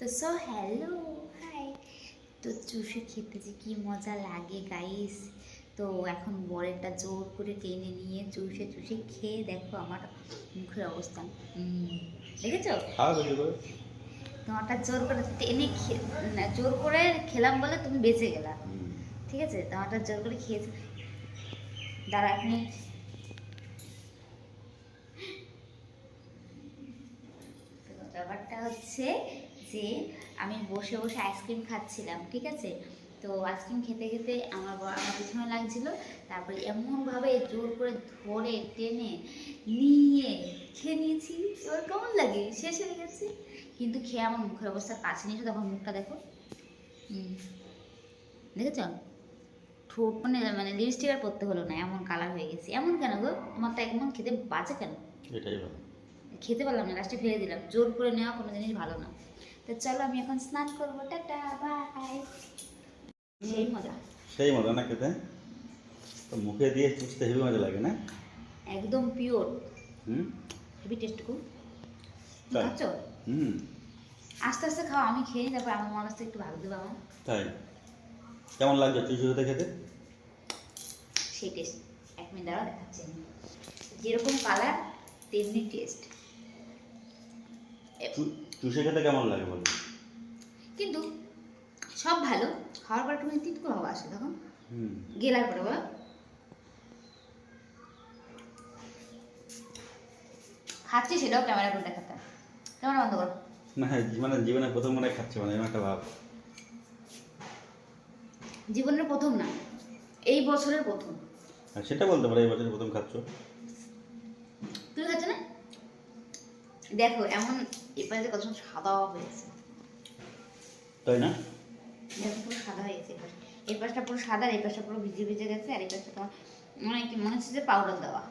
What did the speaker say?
তো hello hi. তো চুষে খেতে যে কি মজা লাগে গাইস। তো এখন বরেরটা জোর করে টেনে নিয়ে চুষে চুষে খেয়ে দেখো আমার মুখের অবস্থা। দেখেছো? খাওয়া বেশি করে। তোমারটা জোর করে টেনে জোর করে খেলাম বলে তুমি বেঁচে গেলা। হুম। ঠিক আছে, তোমারটা জোর করে খেয়েছে। দাঁড়া এক মিনিট। ব্যাপারটা হচ্ছে যে আমি বসে বসে আইসক্রিম খাচ্ছিলাম, ঠিক আছে। তো আইসক্রিম খেতে খেতে আমার পিছনে লাগছিল, তারপরে এমনভাবে জোর করে ধরে টেনে নিয়ে খেয়ে নিয়েছি। এবার কেমন লাগে, শেষ হয়ে গেছে। কিন্তু খেয়ে আমার মুখের অবস্থা কাছে নিয়েছো, তখন মুখটা দেখো। দেখেছ? ঠোঁট মানে মানে লিপস্টিক আর পরতে হলো না, এমন কালার হয়ে গেছে। এমন কেন গো, তোমার তো একদম খেতে বাজে কেন? এটাই ভালো। খেতে পারলাম না, লাস্টে ফেলে দিলাম। জোর করে নেওয়া কোনো জিনিস ভালো না। তো চলো আমি এখন স্নান করবো, টাটা বাই। সেই মজা, সেই মজা না খেতে। তো মুখে দিয়ে চুষতে হেবি মজা লাগে না? একদম পিওর, হুম। হেভি টেস্ট গো। তাই? খাচ্ছ? হুম। আস্তে আস্তে খাও, আমি খেয়ে নিই, তারপর আমার মনে হচ্ছে একটু ভাগ দেবো আমার। তাই কেমন লাগছে চুষে খেতে? সেই টেস্ট, এক মিনিট দাঁড়াও দেখাচ্ছি আমি। যেরকম কালার তেমনি টেস্ট। চুষে খেতে কেমন লাগে বলো? কিন্তু সব ভালো, খাওয়ার পর একটু তিত করে হওয়া আসে তখন, হুম। গেলার পরে বলো। খাচ্ছি সেটাও ক্যামেরা করে দেখাতে। ক্যামেরা বন্ধ করো। না, মানে জীবনে প্রথম মনে হয় খাচ্ছে, মানে এমন একটা ভাব। জীবনের প্রথম না, এই বছরের প্রথম। আর সেটা বলতে পারো, এই বছর প্রথম খাচ্ছ। তুমি খাচ্ছ না? দেখো এমন এপাশে কত সুন্দর সাদা হয়েছে। তাই না? দেখো পুরো সাদা হয়ে গেছে এপাশ। এই পাশটা পুরো সাদা, আর এই পাশটা পুরো ভিজে ভিজে গেছে, আর এই পাশটা তোমার মনে কি মনে হচ্ছে যে পাউডার দেওয়া।